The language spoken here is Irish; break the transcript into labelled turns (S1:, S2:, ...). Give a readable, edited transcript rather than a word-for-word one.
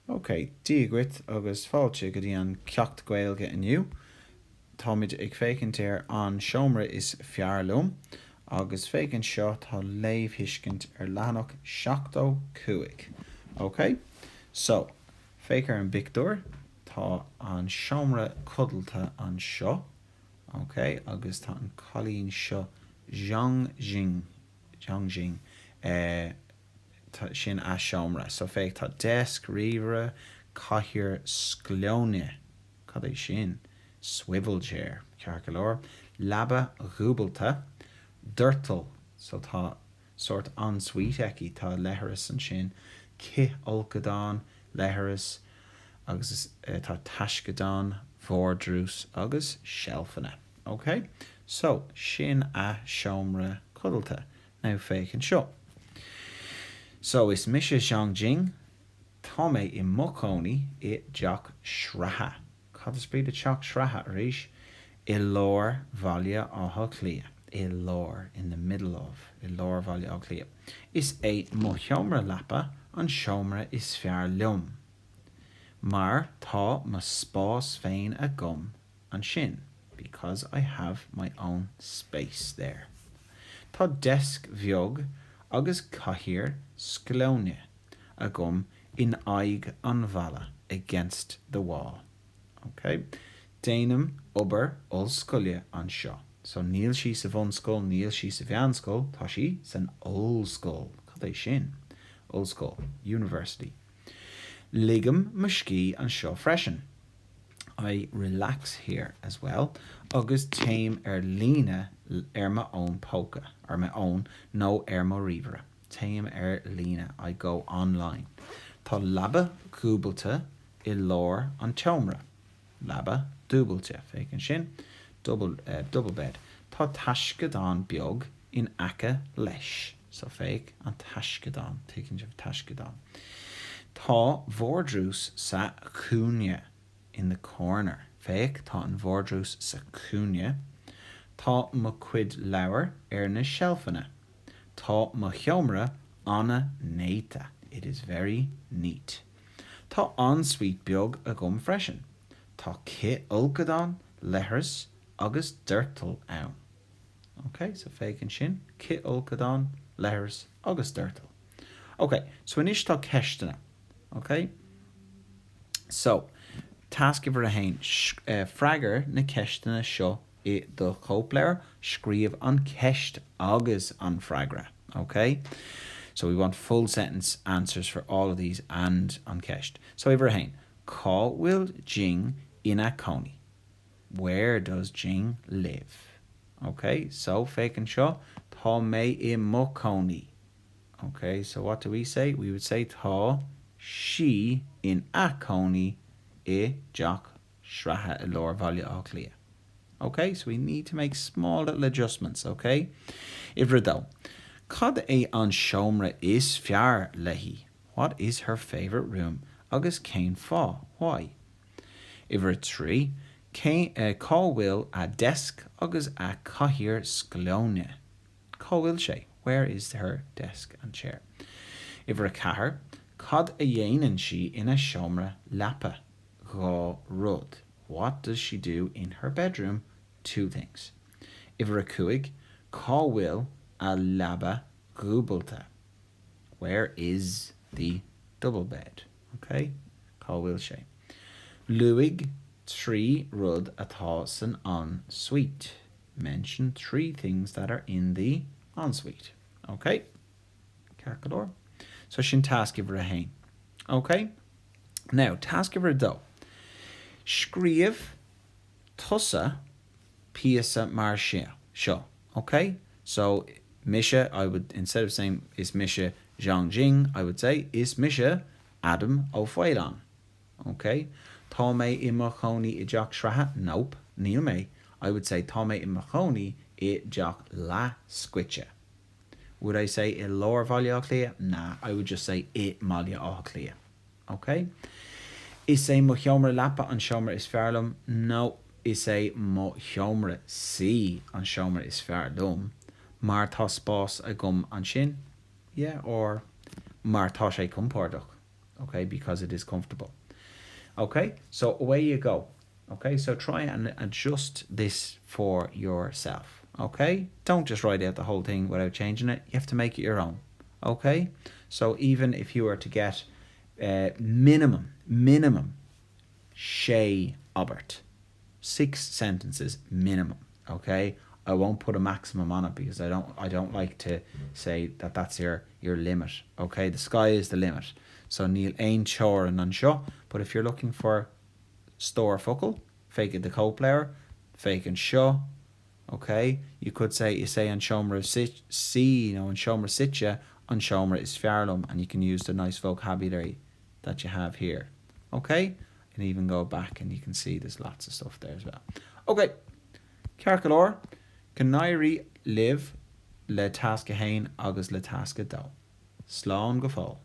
S1: Ok, díagrit agus fáilte go dtí an ceacht gaeilge inniu. Táid ag fécintéir an seomra is fearr liom, agus fécinn seo tá léamhhiiscint leanach 7-5. Ok, so fécar an bicúir tá an seomra codalta an seo. Ok, agus tá an cholín seo Jiangjing. Sin a seomra. So féic tá desk, rivre, caithear, scleone, cad é sin, swivel chair, cear go leor, labba rúbalta, dirtal, so tá sort ensuite eici, tá leithreas an sin, ci olcadán, leithreas, agus tá taiscadán, vordrús, agus shelfanna. Ok, so sin a seomra codalta. Now fécinn seo. So is Misha Jiangjing, Tome I Mokoni I Jock Shraha. Cad is bride Jock Shraha rish. Ilor Valia Aha Clia. Ilor in the middle of. Ilor Valia Aha Clia. Is a Mohomra Lappa and Shomra is fearr liom. Mar ta ma spás féin a gum and shin, because I have my own space there. Ta desk viog agus caithear scleone a gum in aig an vala against the wall. Okay, Déanam ober ol scoile an seo. So níl sí sa bhun scoil, níl sí sa bhean scoil, tá sí san ol scoil. Cad é sin? Ol scoil, university. Ligam muscí an seo freisin. I relax here as well. Agus tame lína my own poca, or my own, no mo rivera. Tame lína, I go online. Tá labba cúbalta I lór an teomra. Labba dúbalta, fécinn sin, double bed. Tá taiscadán beag in aca leis. So féic an taiscadán, taking of taiscadán. Tá vordrús sa cúne in the corner. Féic tá an vordrús sa cúne. Tá mo cuid leabhar na shelfanna. Tá mo cheomra anna néta. It is very neat. Tá ensuite beag a gum freisin. Tá ci olcadán, leithreas agus dirtal ann. Okay, so fécinn sin, ci olcadán, leithreas agus dirtal. Okay, so inis tá ceistena. Okay, so task over a hain fragger na ceistena seo I do chopléir scríomh an ceist agus an fragra. Okay, so we want full sentence answers for all of these and an ceist. So over a hain, cá will Jing in a coney? Where does Jing live? Okay, so fécinn seo tá mé I mo coney. Okay, so what do we say? We would say tá she in a coney I jock shraha lor valia á clia. Okay, so we need to make small little adjustments, okay? Ivra though, cad é an seomra is fearr lehi. What is her favourite room? Agus céin fá. Why? Ivra 3, cá will a desk agus a caithear scleone. Cá will sé? Where is her desk and chair? Ivra 4, cad a dhéanann she in a seomra lappa. Gá rud. What does she do in her bedroom? 2 things. Ivra 5, cá will a labba rúbalta. Where is the double bed? Okay, cá will sé. Luig 3 rud atá san ensuite. Mention 3 things that are in the ensuite. Okay, Carcador. So sin task ivra hain. Okay, now task ivra do. Scríomh tusa piasa mar seo. Okay, so Misha, I would, instead of saying is Misha Jiangjing, I would say is Misha Adam O'Foilan. Okay, tá mé I machoni I jock shraha. Nope, níl mé. I would say tá mé I machoni I jock la squitcha. Would I say I lor valia clia? Nah, I would just say I malia á clia. Okay. Is a mo cheomra lappa an seomra is fearr liom? No, is a mo cheomra si an seomra is fearr liom. Mar tá spás a gum an sin? Yeah, or mar tá sé compordach. okay, because it is comfortable. Okay, so away you go. Okay, so try and adjust this for yourself. Okay, don't just write out the whole thing without changing it. You have to make it your own. Okay, so even if you were to get minimum Shay Obert, 6 sentences minimum. Okay, I won't put a maximum on it because I don't like to say that that's your limit. Okay, the sky is the limit. So Neil ein chor and an seo. But if you're looking for store fuckle, fake it the co-player, fake and seo. Okay, you could say an seomra si, an seomra sitja, an seomra is fearr, and you can use the nice vocabulary that you have here. Okay, you can even go back and you can see there's lots of stuff there as well. Okay, Cearcolóir, Canairi live le tasca hain agus le tasca do. Slán go fóill.